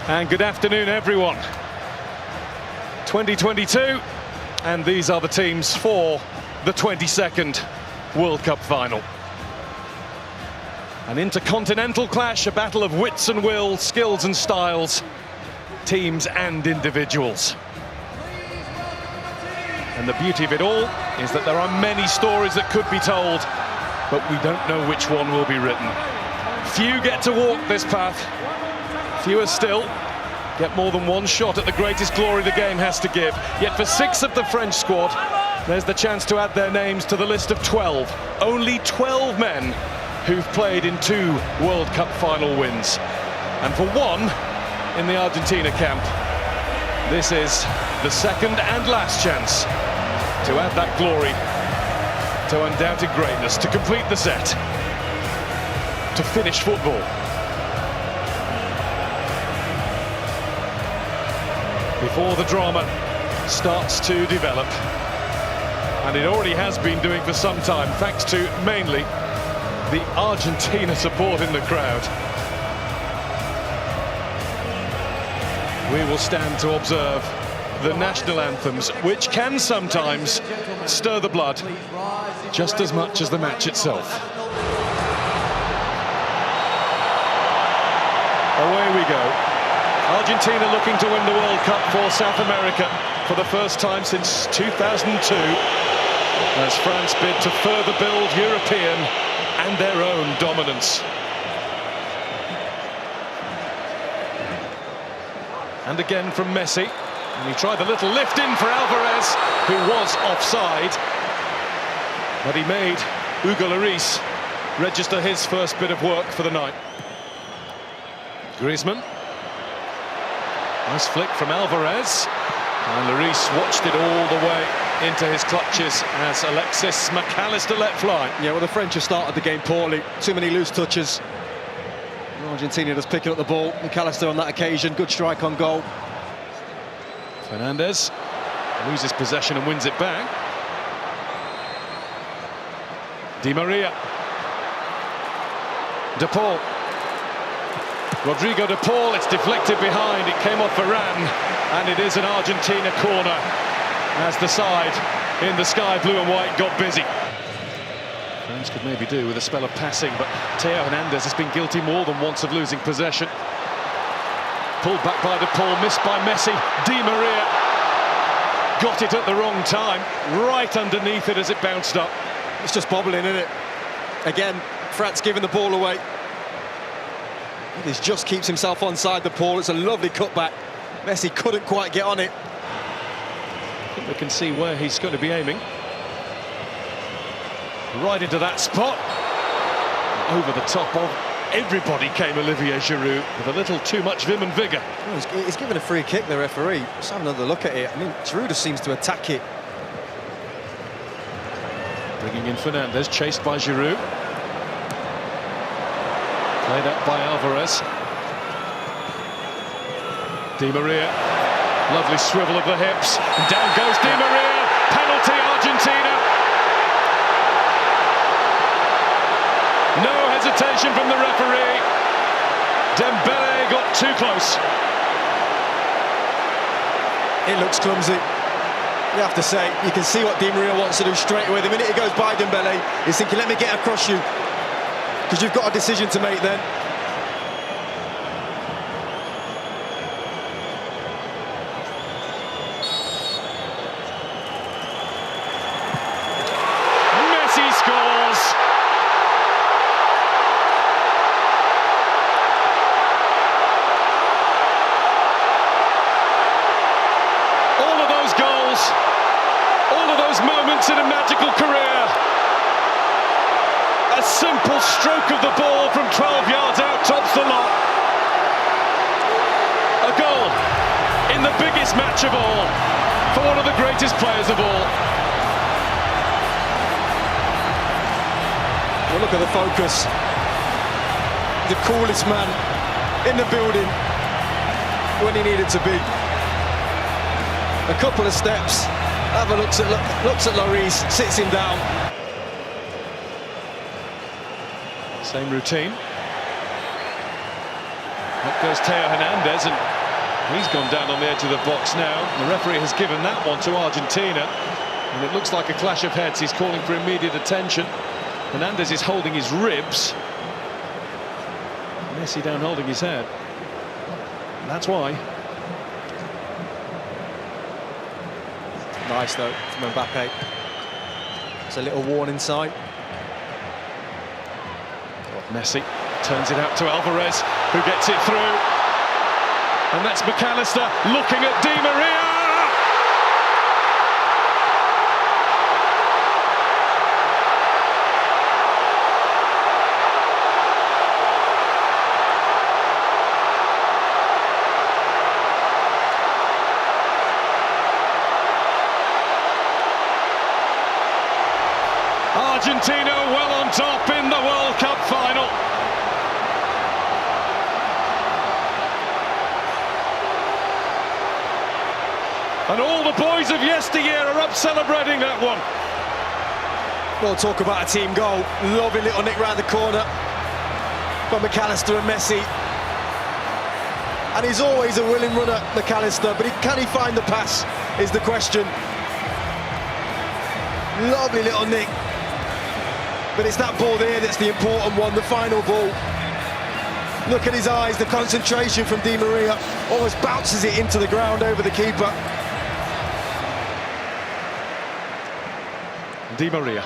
And good afternoon, everyone. 2022, and these are the teams for the 22nd World Cup final. An intercontinental clash, a battle of wits and will, skills and styles, teams and individuals. And the beauty of it all is that there are many stories that could be told, but we don't know which one will be written. Few get to walk this path. Fewer still get more than one shot at the greatest glory the game has to give. Yet for 6 of the French squad, there's the chance to add their names to the list of 12. Only 12 men who've played in 2 World Cup final wins. And for one in the Argentina camp, this is the second and last chance to add that glory to undoubted greatness, to complete the set, to finish football. Before the drama starts to develop, and it already has been doing for some time, thanks to mainly the Argentina support in the crowd. We will stand to observe the national anthems, which can sometimes stir the blood just as much as the match itself. Away we go. Argentina looking to win the World Cup for South America for the first time since 2002, as France bid to further build European and their own dominance. And again from Messi, and he tried a little lift in for Alvarez, who was offside, but he made Hugo Lloris register his first bit of work for the night. Griezmann. Nice flick from Alvarez, and Lloris watched it all the way into his clutches as Alexis McAllister let fly. Yeah, well, the French have started the game poorly. Too many loose touches. Argentina just picking up the ball. McAllister on that occasion, good strike on goal. Fernandez loses possession and wins it back. Di Maria. De Paul. Rodrigo De Paul, it's deflected behind, it came off Varane, and it is an Argentina corner as the side in the sky blue and white got busy. France could maybe do with a spell of passing, but Theo Hernandez has been guilty more than once of losing possession. Pulled back by De Paul, missed by Messi. Di Maria got it at the wrong time, right underneath it as it bounced up. It's just bobbling, isn't it? Again, France giving the ball away. He just keeps himself onside the ball. It's a lovely cutback. Messi couldn't quite get on it. I think we can see where he's going to be aiming. Right into that spot. Over the top of everybody came Olivier Giroud with a little too much vim and vigour. Oh, he's given a free kick, the referee. Let's have another look at it. I mean, Giroud just seems to attack it. Bringing in Fernandez, chased by Giroud. Played up by Alvarez. Di Maria, lovely swivel of the hips. And down goes Di Maria. Penalty, Argentina. No hesitation from the referee. Dembele got too close. It looks clumsy. You have to say, you can see what Di Maria wants to do straight away. The minute he goes by Dembele, he's thinking, let me get across you. Because you've got a decision to make then. Messi scores! All of those goals, all of those moments in a magical career. A simple stroke of the ball from 12 yards out tops the lot. A goal in the biggest match of all for one of the greatest players of all. Well, look at the focus. The coolest man in the building when he needed to be. A couple of steps, have a looks at Lloris, sits him down. Same routine. Up goes Theo Hernandez, and He's gone down on the edge of the box now. The referee has given that one to Argentina. And it looks like a clash of heads. He's calling for immediate attention. Hernandez is holding his ribs. Messi down holding his head. That's why. Nice though from Mbappe. It's a little warning sign. Messi turns it out to Alvarez, who gets it through. And that's McAllister looking at Di Maria. Argentina well on top in the World Cup final. And all the boys of yesteryear are up celebrating that one. Well, talk about a team goal. Lovely little nick round the corner from McAllister and Messi. And he's always a willing runner, McAllister, but can he find the pass is the question. Lovely little nick. But it's that ball there that's the important one, the final ball. Look at his eyes, the concentration from Di Maria. Almost bounces it into the ground over the keeper. Di Maria.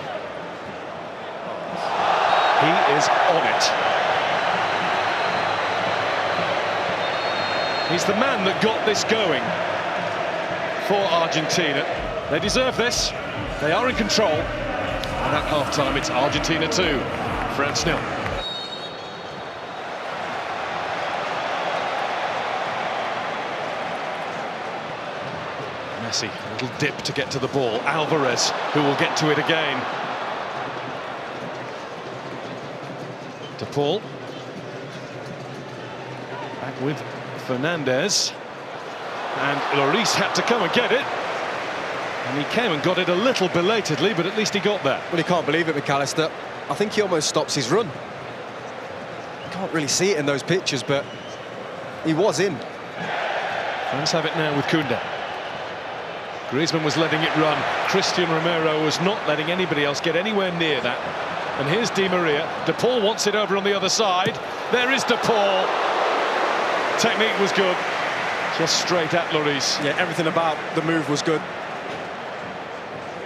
He is on it. He's the man that got this going for Argentina. They deserve this. They are in control. And at half-time, it's Argentina 2, France 0. Messi, a little dip to get to the ball. Alvarez, who will get to it again. De Paul. Back with Fernandez. And Lloris had to come and get it. And he came and got it a little belatedly, but at least he got there. Well, he can't believe it, McAllister. I think he almost stops his run. Can't really see it in those pictures, but he was in. France have it now with Koundé. Griezmann was letting it run. Christian Romero was not letting anybody else get anywhere near that. And here's Di Maria. De Paul wants it over on the other side. There is De Paul. Technique was good. Just straight at Lloris. Yeah, everything about the move was good.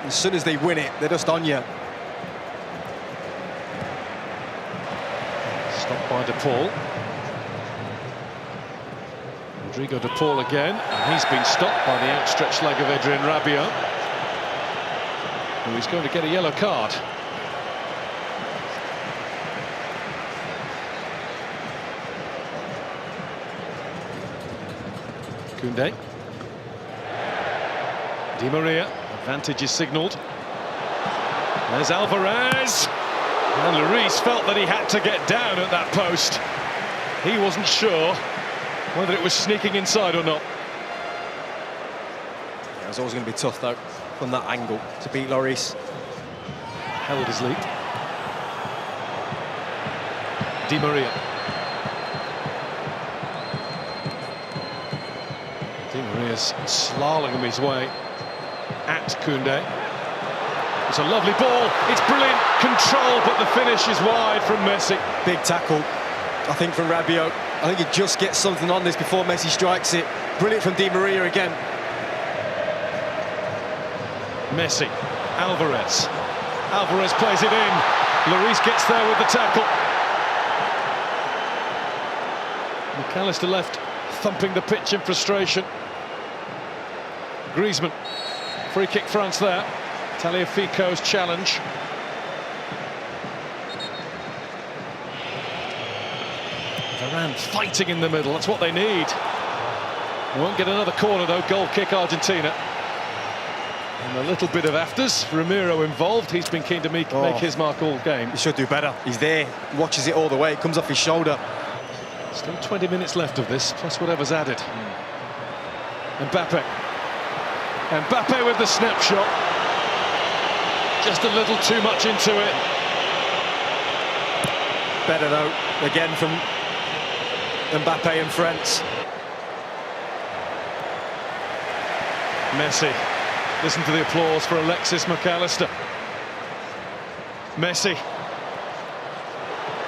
As soon as they win it, they're just on you. Stopped by De Paul. Rodrigo De Paul again, and he's been stopped by the outstretched leg of Adrien Rabiot. And he's going to get a yellow card. Koundé. Di Maria. Advantage is signalled. There's Alvarez. And Lloris felt that he had to get down at that post. He wasn't sure whether it was sneaking inside or not. Yeah, it was always going to be tough, though, from that angle, to beat Lloris. Held his lead. Di Maria. Di Maria's slaloming his way at Koundé. It's a lovely ball, it's brilliant control, but the finish is wide from Messi. Big tackle, I think, from Rabiot. I think he just gets something on this before Messi strikes it. Brilliant from Di Maria again. Messi, Alvarez. Alvarez plays it in. Lloris gets there with the tackle. McAllister left thumping the pitch in frustration. Griezmann. Free kick France there. Tagliafico's challenge. Varane fighting in the middle, that's what they need. They won't get another corner though, goal kick Argentina. And a little bit of afters, Romero involved, he's been keen to make his mark all game. He should do better, he's there, watches it all the way, it comes off his shoulder. Still 20 minutes left of this, plus whatever's added. Mbappe. Mbappe with the snapshot. Just a little too much into it. Better though, again from Mbappe and France. Messi. Listen to the applause for Alexis McAllister. Messi.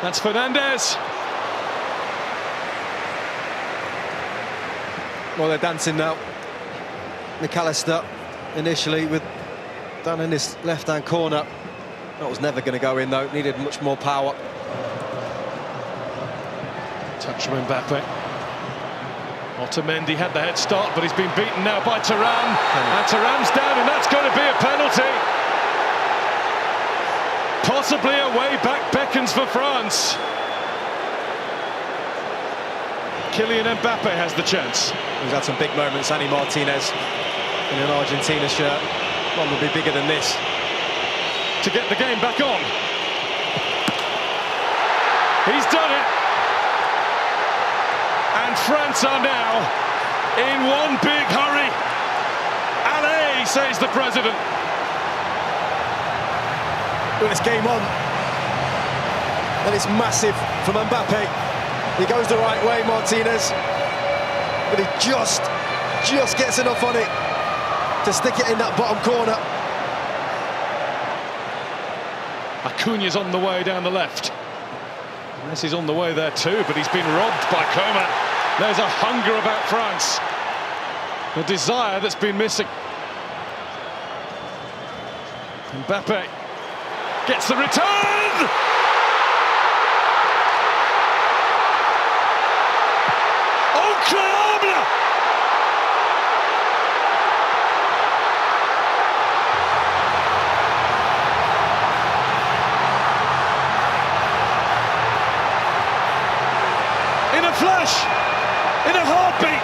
That's Fernandez. Well, they're dancing now. McAllister initially down in this left-hand corner. That was never going to go in though. Needed much more power. Touch from Mbappe. Otamendi had the head start, but he's been beaten now by Thuram. And Thuram's down, and that's going to be a penalty. Possibly a way back beckons for France. Kylian Mbappe has the chance. He's had some big moments, Annie Martinez, in an Argentina shirt. One will be bigger than this. To get the game back on. He's done it. And France are now in one big hurry. Allez, says the president. Well, it's game on. And it's massive from Mbappe. He goes the right way, Martinez. But he just gets enough on it to stick it in that bottom corner. Acuña's on the way down the left. Messi's on the way there too, but he's been robbed by G.O.A.T. There's a hunger about France. A desire that's been missing. Mbappe gets the return! Incroyable! In a flash, in a heartbeat,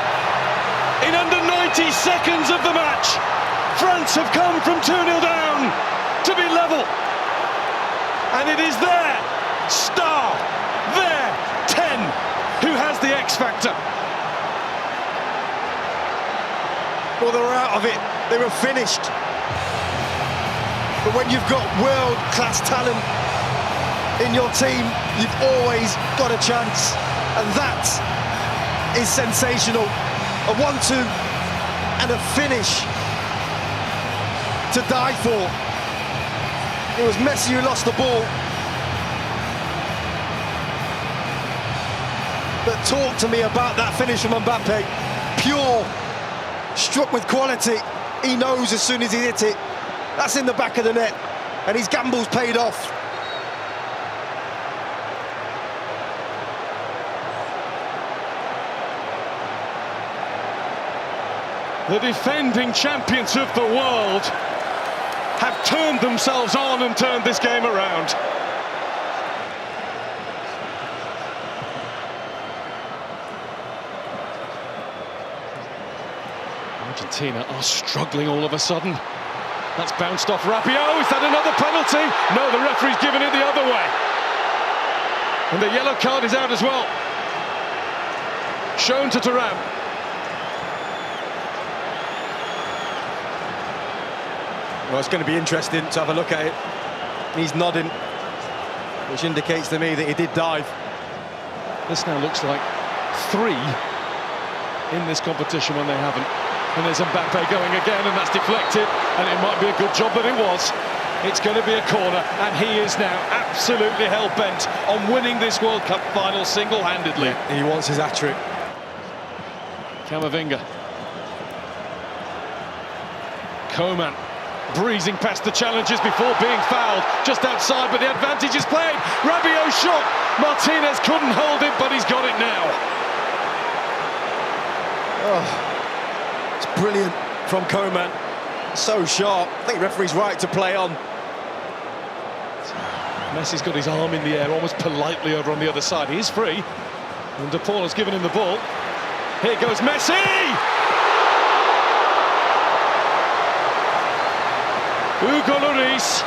in under 90 seconds of the match, France have come from 2-0 down to be level. And it is their star, their 10, who has the X factor. Well, they were out of it. They were finished. But when you've got world-class talent in your team, you've always got a chance. And that is sensational. A 1-2 and a finish to die for. It was Messi who lost the ball. But talk to me about that finish from Mbappe. Pure, struck with quality. He knows as soon as he hit it, that's in the back of the net. And his gamble's paid off. The defending champions of the world have turned themselves on and turned this game around. Argentina are struggling all of a sudden. That's bounced off Rabiot. Is that another penalty? No, the referee's given it the other way. And the yellow card is out as well. Shown to Thuram. Well, it's going to be interesting to have a look at it. He's nodding, which indicates to me that he did dive. This now looks like 3 in this competition when they haven't. And there's Mbappe going again, and that's deflected. And it might be a good job that it was. It's going to be a corner, and he is now absolutely hell-bent on winning this World Cup final single-handedly. He wants his hat-trick. Camavinga. Coman breezing past the challenges before being fouled just outside, but the advantage is played. Rabiot shot. Martinez couldn't hold it, but he's got it now. Oh, it's brilliant from Coman. So sharp. I think the referee's right to play on. Messi's got his arm in the air, almost politely over on the other side. He is free, and De Paul has given him the ball. Here goes Messi! Hugo Lloris,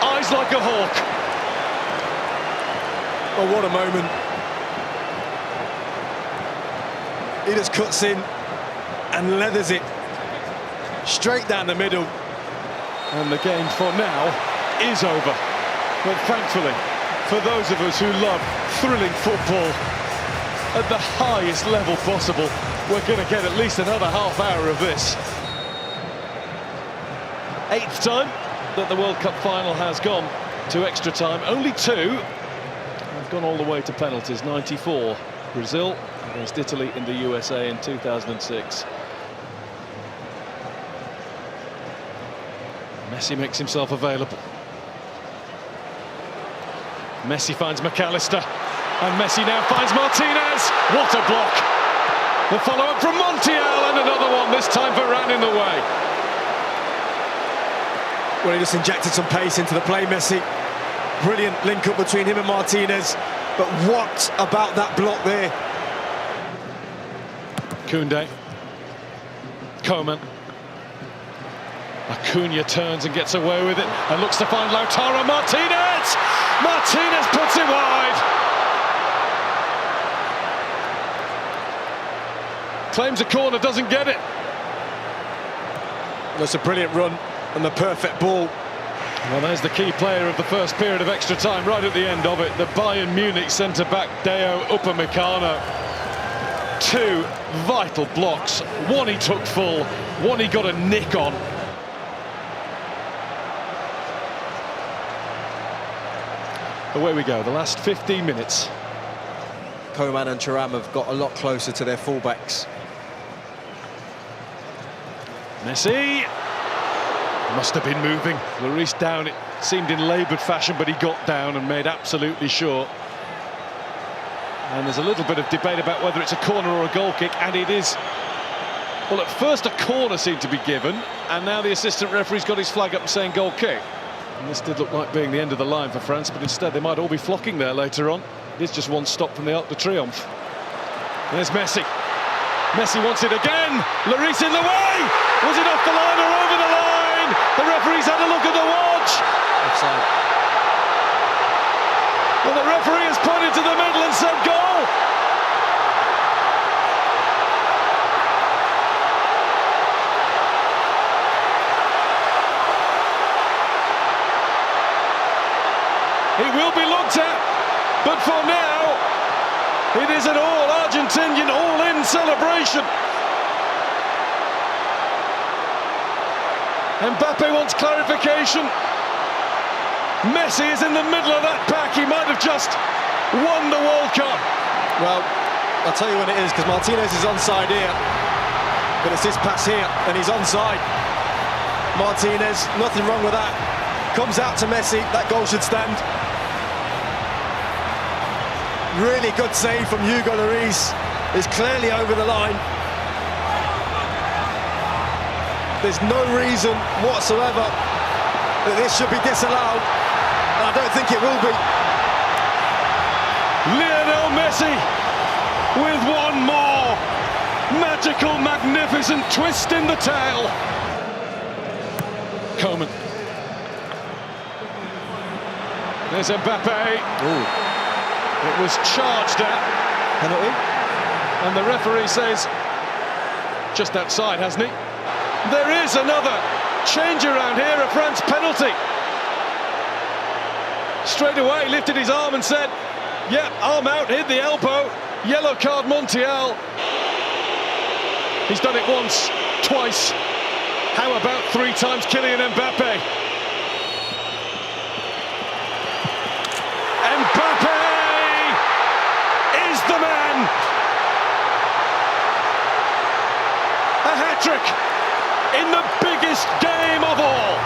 eyes like a hawk. Oh, what a moment. He just cuts in and leathers it straight down the middle. And the game for now is over. But thankfully, for those of us who love thrilling football at the highest level possible, we're going to get at least another half hour of this. 8th time that the World Cup final has gone to extra time. Only 2 have gone all the way to penalties. 94, Brazil against Italy in the USA in 2006. Messi makes himself available. Messi finds McAllister, and Messi now finds Martinez. What a block! The follow-up from Montiel, and another one, this time Varane in the way. Well, he just injected some pace into the play, Messi. Brilliant link-up between him and Martinez. But what about that block there? Koundé. Coman. Acuna turns and gets away with it and looks to find Lautaro Martinez! Martinez puts it wide! Claims a corner, doesn't get it. That's a brilliant run and the perfect ball. Well, there's the key player of the first period of extra time, right at the end of it. The Bayern Munich centre-back, Deo Upamecano. 2 vital blocks. One he took full, one he got a nick on. Away we go, the last 15 minutes. Coman and Thuram have got a lot closer to their fullbacks. Messi must have been moving. Lloris down, it seemed in laboured fashion, but he got down and made absolutely sure. And there's a little bit of debate about whether it's a corner or a goal kick, and it is. Well, at first a corner seemed to be given, and now the assistant referee's got his flag up saying goal kick. And this did look like being the end of the line for France, but instead they might all be flocking there later on. It's just one stop from the Arc de Triomphe. There's Messi. Messi wants it again. Lloris in the way. Was it off the line or over the line? The referee's had a look at the watch. Offside. Well, the referee has pointed to the middle and said goal. It will be looked at, but for now, it is an all-Argentinian, all-in celebration. Mbappe wants clarification. Messi is in the middle of that pack. He might have just won the World Cup. Well, I'll tell you when it is, because Martinez is onside here. But it's this pass here, and he's onside. Martinez, nothing wrong with that. Comes out to Messi, that goal should stand. Really good save from Hugo Lloris. Is clearly over the line. There's no reason whatsoever that this should be disallowed, and I don't think it will be. Lionel Messi with one more magical, magnificent twist in the tail. Coman. There's Mbappe. Ooh. It was charged at. Penalty. And the referee says just outside, hasn't he? There is another change around here, a France penalty. Straight away lifted his arm and said, yep, arm out, hit the elbow, yellow card Montiel. He's done it once, twice. How about 3 times Kylian Mbappe? Mbappe is the man. A hat-trick in the biggest game of all.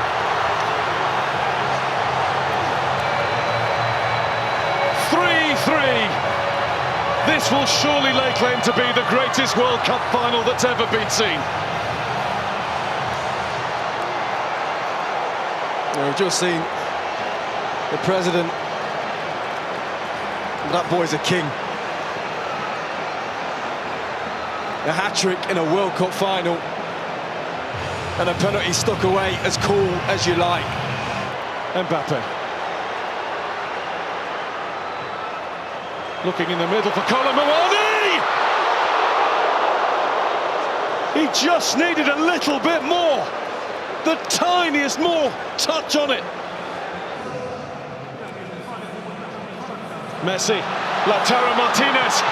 This will surely lay claim to be the greatest World Cup final that's ever been seen. We've just seen the president. That boy's a king. A hat-trick in a World Cup final. And a penalty stuck away as cool as you like. Mbappe. Looking in the middle for Colomboani! He just needed a little bit more. The tiniest more touch on it. Messi, Lautaro Martinez.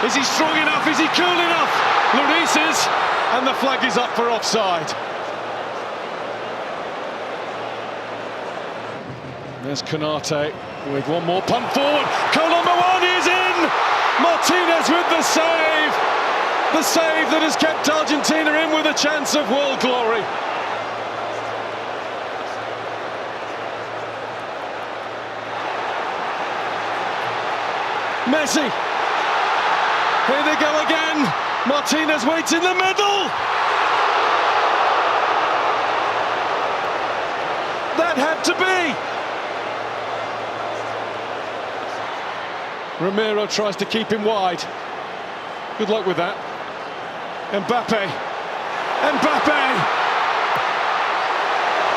Is he strong enough? Is he cool enough? Lloris is, and the flag is up for offside. There's Konate with one more punt forward. Kolo Muani is in! Martinez with the save! The save that has kept Argentina in with a chance of world glory. Messi. Here they go again. Martinez waits in the middle. That had to be. Ramiro tries to keep him wide. Good luck with that. Mbappe.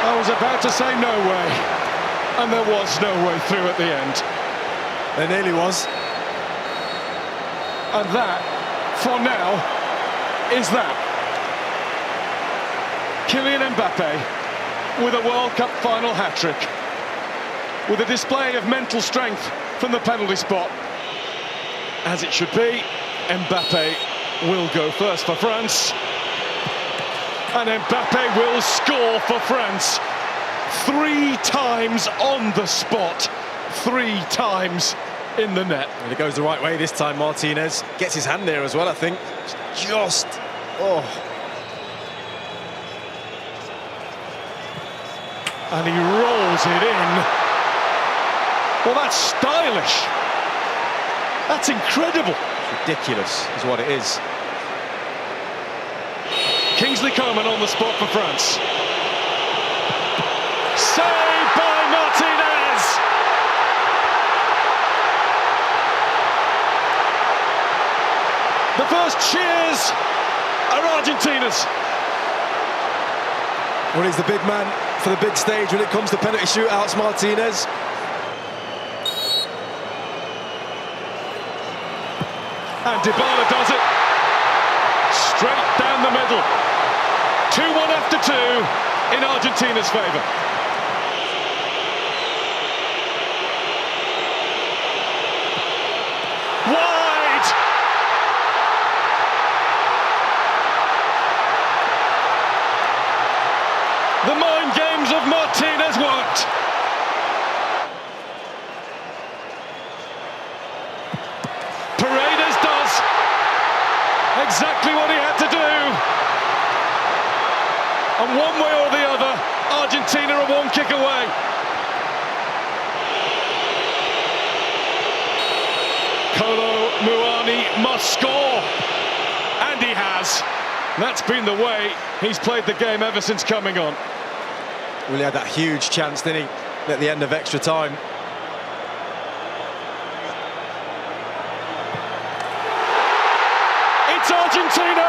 I was about to say no way. And there was no way through at the end. There nearly was. And that, for now, is that. Kylian Mbappe with a World Cup final hat-trick. With a display of mental strength from the penalty spot. As it should be, Mbappe will go first for France. And Mbappe will score for France. 3 times on the spot. 3 times in the net. And it goes the right way this time. Martinez gets his hand there as well, I think. Just, oh. And he rolls it in. Well, that's stylish. That's incredible. It's ridiculous is what it is. Kingsley Coman on the spot for France. Saved by Martinez. The first cheers are Argentina's. Well, he's the big man for the big stage when it comes to penalty shootouts, Martinez. And Dybala does it. Straight down the middle. 2-1 after 2 in Argentina's favour. Wide! The mind games of Martinez worked. Paredes does exactly what he had to do. And one way or the other, Argentina are 1 kick away. Kolo Muani must score. And he has. That's been the way he's played the game ever since coming on. Well, he had that huge chance, didn't he, at the end of extra time. It's Argentina.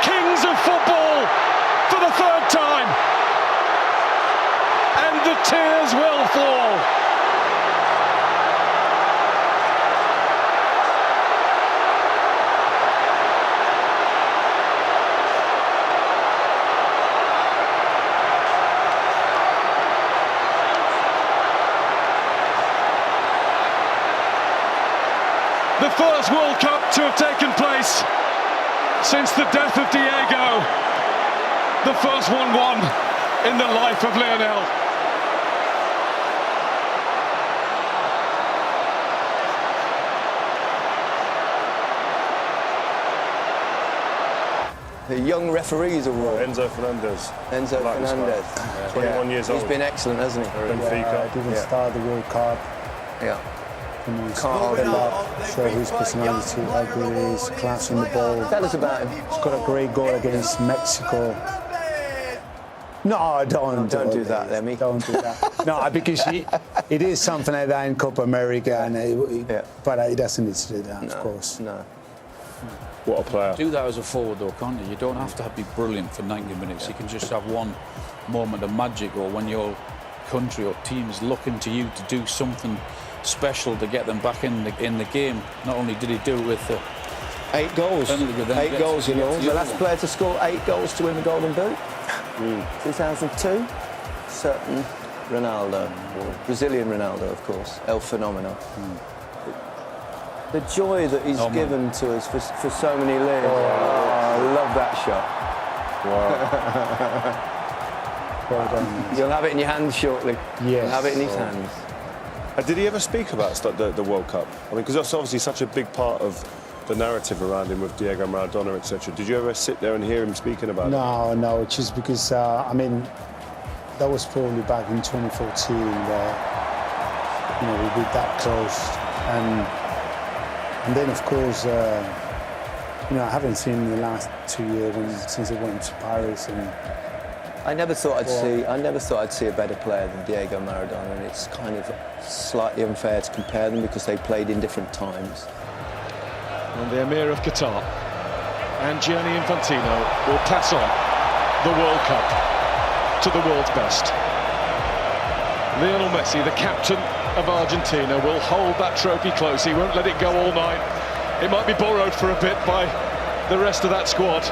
Kings of football for the 3rd time. And the tears will fall. The first World Cup to have taken place since the death of Diego. The first 1-1 in the life of Lionel. The young referees award. Enzo Fernandez. Enzo Fernandez. Yeah. 21 years old. He's been excellent, hasn't he? Benfica. Didn't start the World Cup. Yeah. Can't hold him up, show his personality, how good he is, class in the ball. Tell us about him. He's got a great goal against Mexico. No, don't do that, Lemmy. Don't do that. No, because it is something like that in Copa America, and but he doesn't need to do that, of course. No. What a player. Do that as a forward though, can't you? You don't have to be brilliant for 90 minutes. You can just have one moment of magic, or when your country or team is looking to you to do something special to get them back in the game. Not only did he do it with 8 goals. 8 goals in all. The last player to score 8 goals to win the Golden Boot. 2002. Certain Ronaldo. Brazilian Ronaldo, of course. El Fenomeno. The joy that he's given to us for so many years. Oh, I love that shot. Wow. Well done. You'll have it in your hands shortly. Yes. You'll have it in his hands. Did he ever speak about the World Cup? I mean, because that's obviously such a big part of the narrative around him with Diego Maradona, etc. Did you ever sit there and hear him speaking about it? No, just because, I mean, that was probably back in 2014 where, you know, we were that close. And then, of course, you know, I haven't seen him the last 2 years since I went to Paris. And I never thought I'd see a better player than Diego Maradona, and it's kind of slightly unfair to compare them because they played in different times. And the Emir of Qatar and Gianni Infantino will pass on the World Cup to the world's best. Lionel Messi, the captain of Argentina, will hold that trophy close. He won't let it go all night. It might be borrowed for a bit by the rest of that squad,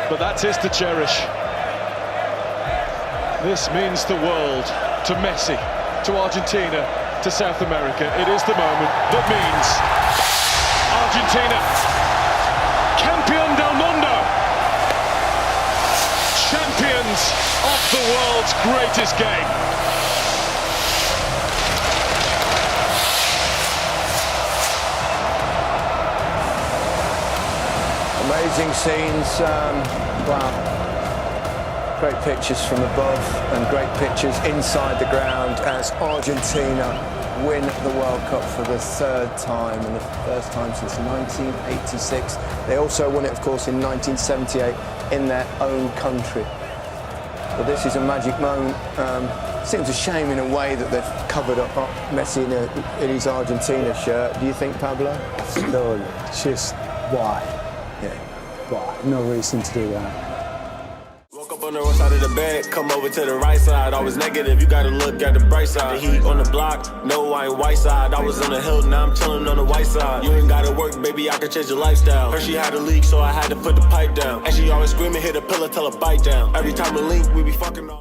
but that's his to cherish. This means the world to Messi, to Argentina, to South America. It is the moment that means Argentina, campeón del mundo, champions of the world's greatest game. Amazing scenes, wow. Great pictures from above and great pictures inside the ground as Argentina win the World Cup for the third time and the first time since 1986. They also won it, of course, in 1978 in their own country. But this is a magic moment. Seems a shame in a way that they've covered up Messi in his Argentina shirt. Do you think, Pablo? slowly, just why? Yeah. Why? No reason to do that. Woke up on the wrong side of the bed, come over to the right side. Always negative, you gotta look at the bright side. The heat on the block, no, I ain't white side. I was on the hill, now I'm chilling on the white side. You ain't gotta work, baby, I can change your lifestyle. Heard she had a leak, so I had to put the pipe down. And she always screaming, hit a pillow, tell her bite down. Every time we link, we be fucking on.